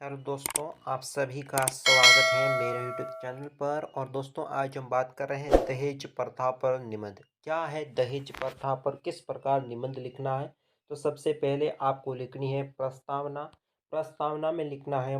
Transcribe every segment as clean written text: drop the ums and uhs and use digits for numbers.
Hello दोस्तों, आप सभी का स्वागत है मेरे यूट्यूब चैनल पर। और दोस्तों, आज हम बात कर रहे हैं दहेज प्रथा पर निबंध। क्या है दहेज प्रथा पर किस प्रकार निबंध लिखना है? तो सबसे पहले आपको लिखनी है प्रस्तावना। प्रस्तावना में लिखना है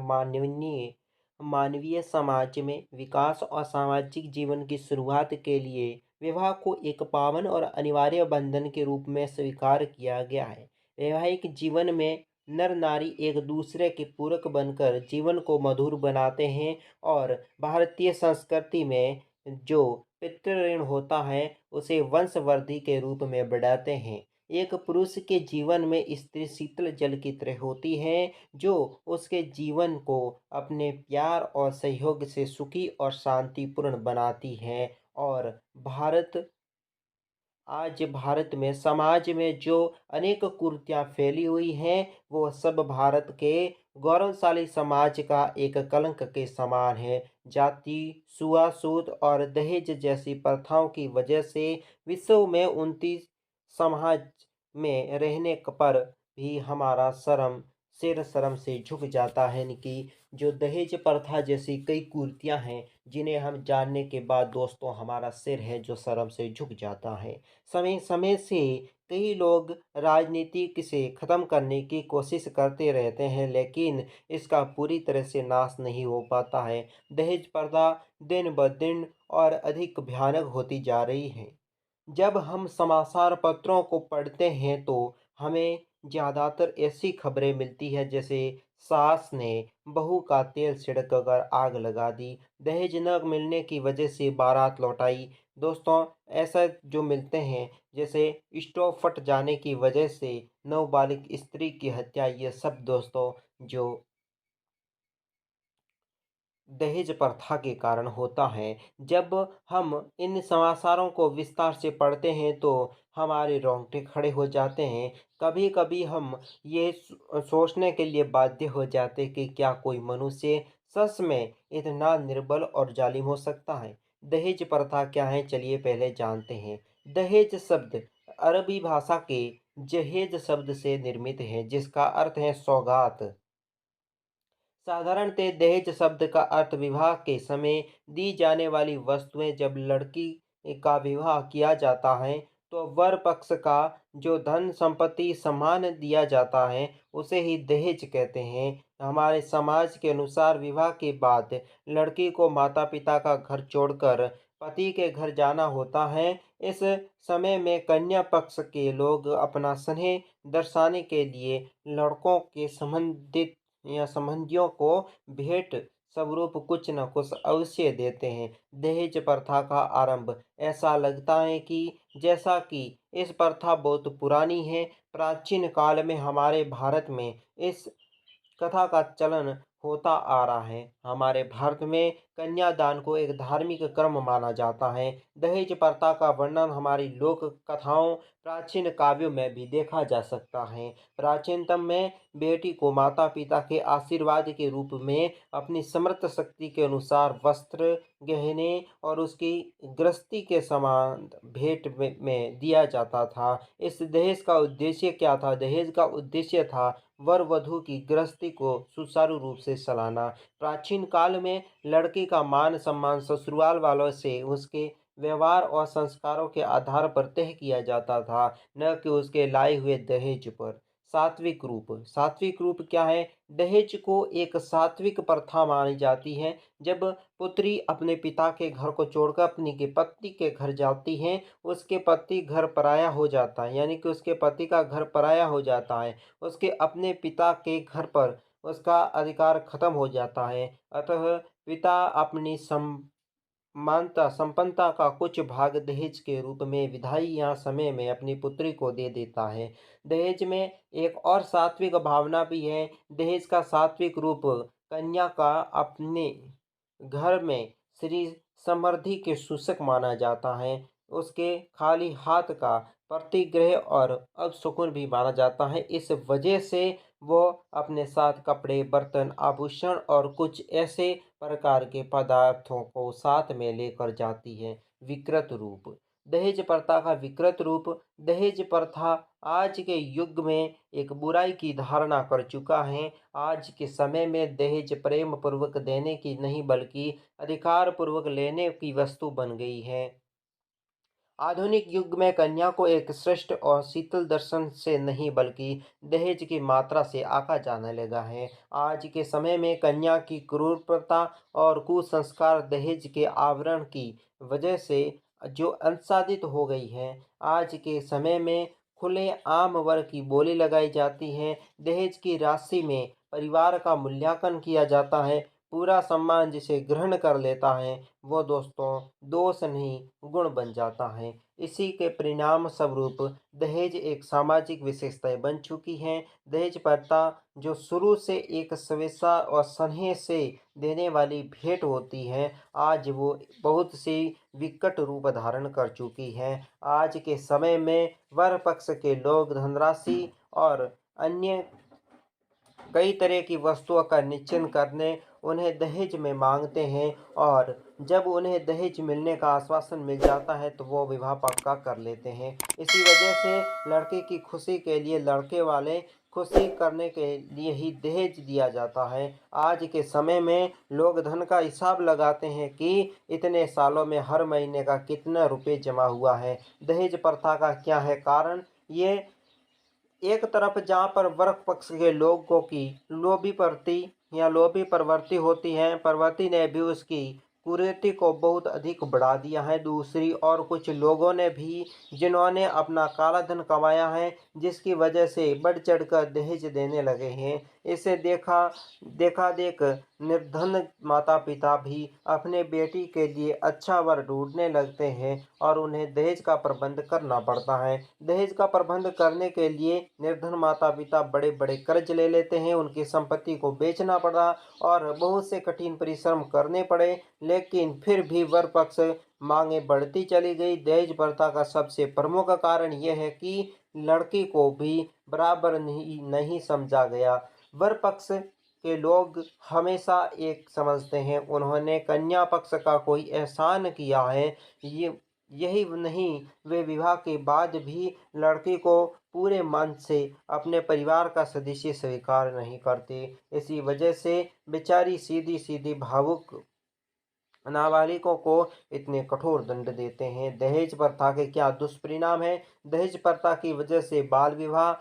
मानवीय समाज में विकास और सामाजिक जीवन की शुरुआत के लिए विवाह को एक पावन और अनिवार्य बंधन के रूप में स्वीकार किया गया है। वैवाहिक जीवन में नर नारी एक दूसरे के पूरक बनकर जीवन को मधुर बनाते हैं और भारतीय संस्कृति में जो पितृ ऋण होता है उसे वंशवृद्धि के रूप में बढ़ाते हैं। एक पुरुष के जीवन में स्त्री शीतल जल की तरह होती है जो उसके जीवन को अपने प्यार और सहयोग से सुखी और शांतिपूर्ण बनाती है। और भारत आज भारत में समाज में जो अनेक कुरीतियाँ फैली हुई हैं वो सब भारत के गौरवशाली समाज का एक कलंक के समान है। जाति, छुआछूत और दहेज जैसी प्रथाओं की वजह से विश्व में 29 समाज में रहने पर भी हमारा सिर शर्म से झुक जाता है। यानी कि जो दहेज प्रथा जैसी कई कुरीतियाँ हैं जिन्हें हम जानने के बाद दोस्तों हमारा सिर है जो शर्म से झुक जाता है। समय समय से कई लोग राजनीति से ख़त्म करने की कोशिश करते रहते हैं लेकिन इसका पूरी तरह से नाश नहीं हो पाता है। दहेज प्रथा दिन ब दिन और अधिक भयानक होती जा रही है। जब हम समाचार पत्रों को पढ़ते हैं तो हमें ज़्यादातर ऐसी खबरें मिलती है जैसे सास ने बहू का तेल छिड़ककर आग लगा दी, दहेज न मिलने की वजह से बारात लौटाई। दोस्तों, ऐसा जो मिलते हैं जैसे स्टोव फट जाने की वजह से नवबालिग स्त्री की हत्या, ये सब दोस्तों जो दहेज प्रथा के कारण होता है। जब हम इन समाचारों को विस्तार से पढ़ते हैं तो हमारे रोंगटे खड़े हो जाते हैं। कभी-कभी हम ये सोचने के लिए बाध्य हो जाते हैं कि क्या कोई मनुष्य सच में इतना निर्बल और जालिम हो सकता है? दहेज प्रथा क्या है? चलिए पहले जानते हैं। दहेज शब्द अरबी भाषा के जहेज शब्द से निर्मित है जिसका अर्थ है सौगात। साधारणतः दहेज शब्द का अर्थ विवाह के समय दी जाने वाली वस्तुएं। जब लड़की का विवाह किया जाता है तो वर पक्ष का जो धन संपत्ति सम्मान दिया जाता है उसे ही दहेज कहते हैं। हमारे समाज के अनुसार विवाह के बाद लड़की को माता पिता का घर छोड़कर पति के घर जाना होता है। इस समय में कन्या पक्ष के लोग अपना स्नेह दर्शाने के लिए लड़कों के संबंधित या संबंधियों को भेंट स्वरूप कुछ न कुछ अवश्य देते हैं। दहेज प्रथा का आरंभ ऐसा लगता है कि जैसा कि इस प्रथा बहुत पुरानी है। प्राचीन काल में हमारे भारत में इस कथा का चलन होता आ रहा है। हमारे भारत में कन्यादान को एक धार्मिक कर्म माना जाता है। दहेज प्रथा का वर्णन हमारी लोक कथाओं, प्राचीन काव्यों में भी देखा जा सकता है। प्राचीनतम में बेटी को माता पिता के आशीर्वाद के रूप में अपनी समर्थ शक्ति के अनुसार वस्त्र, गहने और उसकी गृहस्थी के समान भेंट में दिया जाता था। इस दहेज का उद्देश्य क्या था? दहेज का उद्देश्य था वर वधू की गृहस्थी को सुचारू रूप से चलाना। प्राचीन काल में लड़के का मान सम्मान ससुराल वालों से उसके व्यवहार और संस्कारों के आधार पर तय किया जाता था, न कि उसके लाए हुए दहेज पर। सात्विक रूप क्या है? दहेज को एक सात्विक प्रथा मानी जाती है। जब पुत्री अपने पिता के घर को छोड़कर अपनी के पति के घर जाती है, उसके पति घर पराया हो जाता है, यानी कि उसके पति का घर पराया हो जाता है। उसके अपने पिता के घर पर उसका अधिकार खत्म हो जाता है। अतः पिता अपनी मानता संपन्नता का कुछ भाग दहेज के रूप में विधाई या समय में अपनी पुत्री को दे देता है। दहेज में एक और सात्विक भावना भी है। दहेज का सात्विक रूप कन्या का अपने घर में श्री समृद्धि के सूचक माना जाता है। उसके खाली हाथ का प्रतिग्रह और अपशकुन भी माना जाता है। इस वजह से वो अपने साथ कपड़े, बर्तन, आभूषण और कुछ ऐसे प्रकार के पदार्थों को साथ में लेकर जाती है। विकृत रूप दहेज प्रथा का विकृत रूप। दहेज प्रथा आज के युग में एक बुराई की धारणा कर चुका है। आज के समय में दहेज प्रेम पूर्वक देने की नहीं बल्कि अधिकार पूर्वक लेने की वस्तु बन गई है। आधुनिक युग में कन्या को एक श्रेष्ठ और शीतल दर्शन से नहीं बल्कि दहेज की मात्रा से आंका जाने लगा है। आज के समय में कन्या की क्रूरता और कुसंस्कार दहेज के आवरण की वजह से जो आच्छादित हो गई है। आज के समय में खुले आम वर्ग की बोली लगाई जाती है। दहेज की राशि में परिवार का मूल्यांकन किया जाता है। पूरा सम्मान जिसे ग्रहण कर लेता है वो दोस्तों दोष नहीं गुण बन जाता है। इसी के परिणाम स्वरूप दहेज एक सामाजिक विशेषता बन चुकी है। दहेज प्रथा जो शुरू से एक स्वेच्छा और स्नेह से देने वाली भेंट होती है, आज वो बहुत सी विकट रूप धारण कर चुकी है। आज के समय में वर पक्ष के लोग धनराशि और अन्य कई तरह की वस्तुओं का निश्चय करने उन्हें दहेज में मांगते हैं और जब उन्हें दहेज मिलने का आश्वासन मिल जाता है तो वो विवाह पक्का कर लेते हैं। इसी वजह से लड़के की खुशी के लिए लड़के वाले खुशी करने के लिए ही दहेज दिया जाता है। आज के समय में लोग धन का हिसाब लगाते हैं कि इतने सालों में हर महीने का कितना रुपए जमा हुआ है। दहेज प्रथा का क्या है कारण? ये एक तरफ जहाँ पर वर्ग पक्ष के लोगों की लोभी प्रवृत्ति या लोभी प्रवृत्ति होती है, प्रवृत्ति ने भी उसकी कुरीति को बहुत अधिक बढ़ा दिया है। दूसरी ओर कुछ लोगों ने भी जिन्होंने अपना काला धन कमाया है, जिसकी वजह से बढ़ चढ़कर दहेज देने लगे हैं। इसे देखा देखा देख निर्धन माता पिता भी अपने बेटी के लिए अच्छा वर ढूंढने लगते हैं और उन्हें दहेज का प्रबंध करना पड़ता है। दहेज का प्रबंध करने के लिए निर्धन माता पिता बड़े बड़े कर्ज ले लेते हैं, उनकी संपत्ति को बेचना पड़ा और बहुत से कठिन परिश्रम करने पड़े, लेकिन फिर भी वर पक्ष मांगे बढ़ती चली गई। दहेज प्रथा का सबसे प्रमुख कारण यह है कि लड़की को भी बराबर नहीं समझा गया। वर पक्ष के लोग हमेशा एक समझते हैं उन्होंने कन्या पक्ष का कोई एहसान किया है। ये यही नहीं, वे विवाह के बाद भी लड़की को पूरे मन से अपने परिवार का सदस्य स्वीकार नहीं करते। इसी वजह से बेचारी सीधी सीधी भावुक नाबालिगों को इतने कठोर दंड देते हैं। दहेज प्रथा के क्या दुष्परिणाम है? दहेज प्रथा की वजह से बाल विवाह,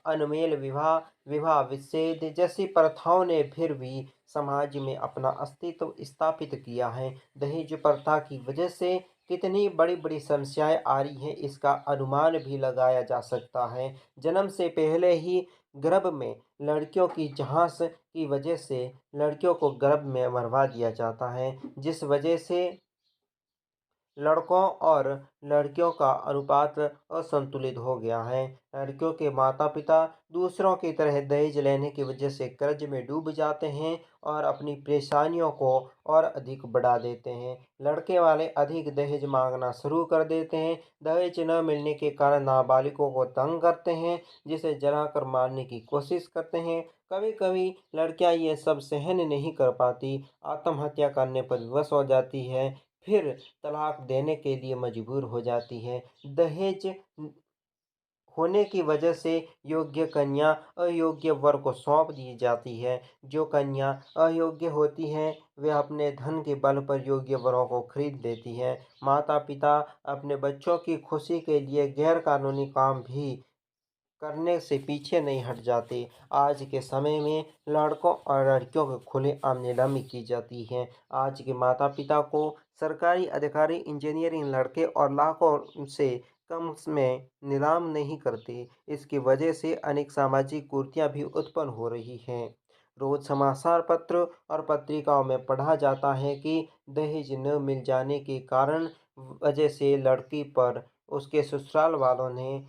अनमेल विवाह, विवाह विच्छेद जैसी प्रथाओं ने फिर भी समाज में अपना अस्तित्व स्थापित किया है। दहेज प्रथा की वजह से कितनी बड़ी बड़ी समस्याएं आ रही हैं इसका अनुमान भी लगाया जा सकता है। जन्म से पहले ही गर्भ में लड़कियों की जांच की वजह से लड़कियों को गर्भ में मरवा दिया जाता है, जिस वजह से लड़कों और लड़कियों का अनुपात असंतुलित हो गया है। लड़कियों के माता पिता दूसरों की तरह दहेज लेने की वजह से कर्ज में डूब जाते हैं और अपनी परेशानियों को और अधिक बढ़ा देते हैं। लड़के वाले अधिक दहेज मांगना शुरू कर देते हैं। दहेज न मिलने के कारण नाबालिगों को तंग करते हैं, जिसे जलाकर मारने की कोशिश करते हैं। कभी कभी लड़कियां ये सब सहन नहीं कर पाती, आत्महत्या करने पर विवश हो जाती है, फिर तलाक देने के लिए मजबूर हो जाती है। दहेज होने की वजह से योग्य कन्या अयोग्य वर को सौंप दी जाती है। जो कन्या अयोग्य होती हैं वे अपने धन के बल पर योग्य वरों को खरीद लेती हैं। माता पिता अपने बच्चों की खुशी के लिए गैर कानूनी काम भी करने से पीछे नहीं हट जाते। आज के समय में लड़कों और लड़कियों को खुलेआम नीलामी की जाती है। आज के माता पिता को सरकारी अधिकारी, इंजीनियरिंग लड़के और लाखों से कम में नीलाम नहीं करते। इसकी वजह से अनेक सामाजिक कुरीतियां भी उत्पन्न हो रही हैं। रोज समाचार पत्र और पत्रिकाओं में पढ़ा जाता है कि दहेज न मिल जाने के कारण वजह से लड़की पर उसके ससुराल वालों ने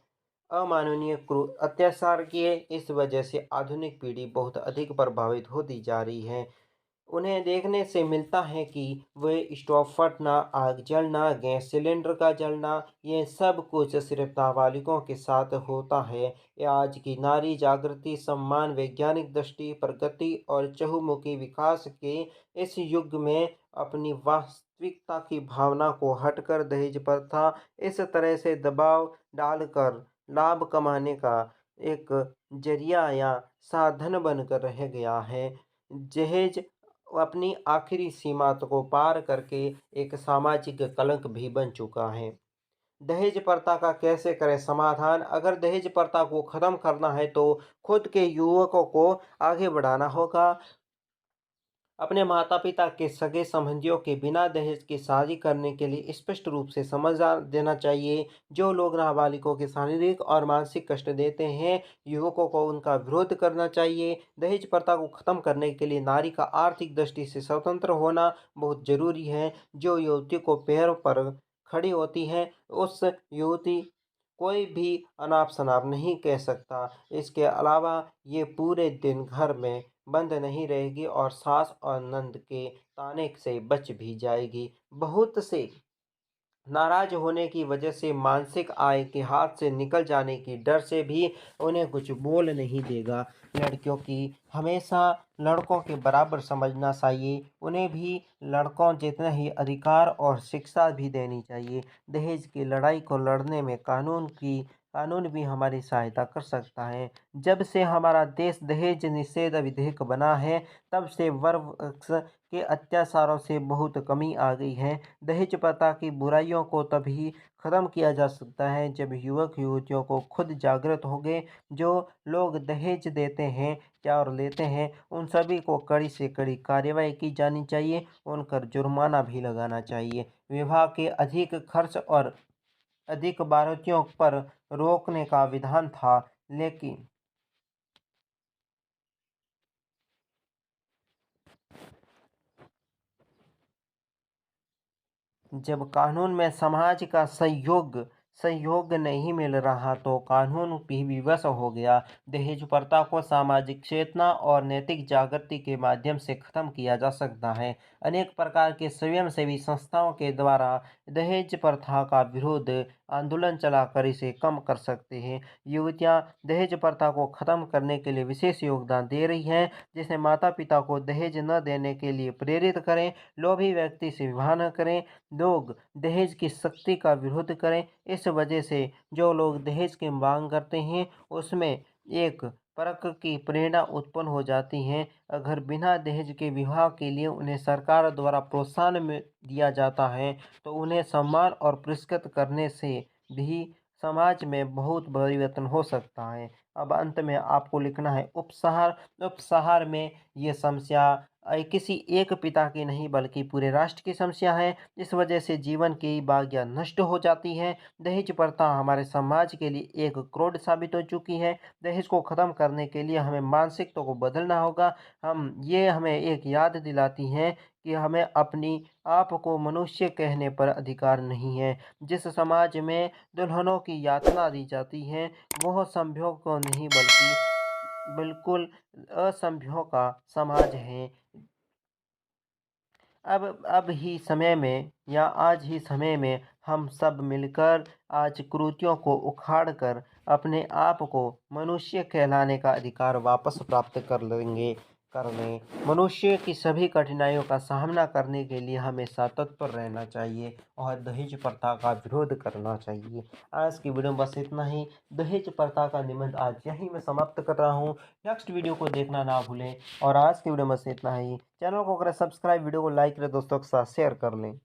अमानवीय क्रूर अत्याचार किए। इस वजह से आधुनिक पीढ़ी बहुत अधिक प्रभावित होती जा रही है। उन्हें देखने से मिलता है कि वे स्टोव फटना, आग जलना, गैस सिलेंडर का जलना, ये सब कुछ सिर्फ नाबालिगों के साथ होता है। ये आज की नारी जागृति, सम्मान, वैज्ञानिक दृष्टि, प्रगति और चहुमुखी विकास के इस युग में अपनी वास्तविकता की भावना को हटकर दहेज प्रथा इस तरह से दबाव डालकर लाभ कमाने का एक जरिया या साधन बनकर रह गया है। दहेज अपनी आखिरी सीमा को पार करके एक सामाजिक कलंक भी बन चुका है। दहेज प्रथा का कैसे करें समाधान? अगर दहेज प्रथा को खत्म करना है तो खुद के युवकों को आगे बढ़ाना होगा। अपने माता-पिता के सगे-संबंधियों के बिना दहेज की शादी करने के लिए स्पष्ट रूप से समझा देना चाहिए। जो लोग नाबालिगों के शारीरिक और मानसिक कष्ट देते हैं, युवकों को उनका विरोध करना चाहिए। दहेज प्रथा को खत्म करने के लिए नारी का आर्थिक दृष्टि से स्वतंत्र होना बहुत ज़रूरी है। जो युवती को पैरों पर खड़ी होती है, उस युवती कोई भी अनाप-शनाप नहीं कह सकता। इसके अलावा ये पूरे दिन घर में बंद नहीं रहेगी और सास और ननद के ताने से बच भी जाएगी। बहुत से नाराज़ होने की वजह से मानसिक आय के हाथ से निकल जाने की डर से भी उन्हें कुछ बोल नहीं देगा। लड़कियों की हमेशा लड़कों के बराबर समझना चाहिए। उन्हें भी लड़कों जितना ही अधिकार और शिक्षा भी देनी चाहिए। दहेज की लड़ाई को लड़ने में कानून भी हमारी सहायता कर सकता है। जब से हमारा देश दहेज निषेध विधेयक बना है, तब से वरवक्स के अत्याचारों से बहुत कमी आ गई है। दहेज प्रथा की बुराइयों को तभी खत्म किया जा सकता है जब युवक-युवतियों को खुद जागृत होंगे। जो लोग दहेज देते हैं या और लेते हैं, उन सभी को कड़ी से कड़ी कार्रवाई की जानी चाहिए, उन पर जुर्माना भी लगाना चाहिए। विवाह के अधिक खर्च और अधिक बारातियों पर रोकने का विधान था, लेकिन जब कानून में समाज का सहयोग नहीं मिल रहा तो कानून भी विवश हो गया। दहेज प्रथा को सामाजिक चेतना और नैतिक जागृति के माध्यम से खत्म किया जा सकता है। अनेक प्रकार के स्वयंसेवी संस्थाओं के द्वारा दहेज प्रथा का विरोध आंदोलन चलाकर इसे कम कर सकते हैं। युवतियां दहेज प्रथा को खत्म करने के लिए विशेष योगदान दे रही हैं, जिसमें माता पिता को दहेज न देने के लिए प्रेरित करें, लोभी व्यक्ति से विवाह न करें, लोग दहेज की सख्ती का विरोध करें। इस वजह से जो लोग दहेज की मांग करते हैं, उसमें एक प्रकार की प्रेरणा उत्पन्न हो जाती है। अगर बिना दहेज के विवाह के लिए उन्हें सरकार द्वारा प्रोत्साहन में दिया जाता है, तो उन्हें सम्मान और पुरस्कृत करने से भी समाज में बहुत परिवर्तन हो सकता है। अब अंत में आपको लिखना है उपसहार। उपसहार में ये समस्या किसी एक पिता की नहीं बल्कि पूरे राष्ट्र की समस्या है। इस वजह से जीवन की बागियाँ नष्ट हो जाती हैं। दहेज प्रथा हमारे समाज के लिए एक क्रोध साबित हो चुकी है। दहेज को ख़त्म करने के लिए हमें मानसिकता को बदलना होगा। हमें एक याद दिलाती हैं कि हमें अपनी आप को मनुष्य कहने पर अधिकार नहीं है। जिस समाज में दुल्हनों की यातना दी जाती है, वह सभ्यों को नहीं बल्कि बिल्कुल असभ्यों का समाज है। अब ही समय में या आज ही समय में हम सब मिलकर आज कुरीतियों को उखाड़ कर अपने आप को मनुष्य कहलाने का अधिकार वापस प्राप्त कर लें। मनुष्य की सभी कठिनाइयों का सामना करने के लिए हमेशा तत्पर रहना चाहिए और दहेज प्रथा का विरोध करना चाहिए। आज की वीडियो में बस इतना ही। दहेज प्रथा का निबंध आज यहीं मैं समाप्त कर रहा हूँ। नेक्स्ट वीडियो को देखना ना भूलें और आज की वीडियो में बस इतना ही। चैनल को करें सब्सक्राइब, वीडियो को लाइक करें, दोस्तों के साथ शेयर कर लें।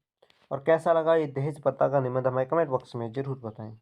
और कैसा लगा ये दहेज प्रथा का निबंध हमें कमेंट बॉक्स में ज़रूर बताएं।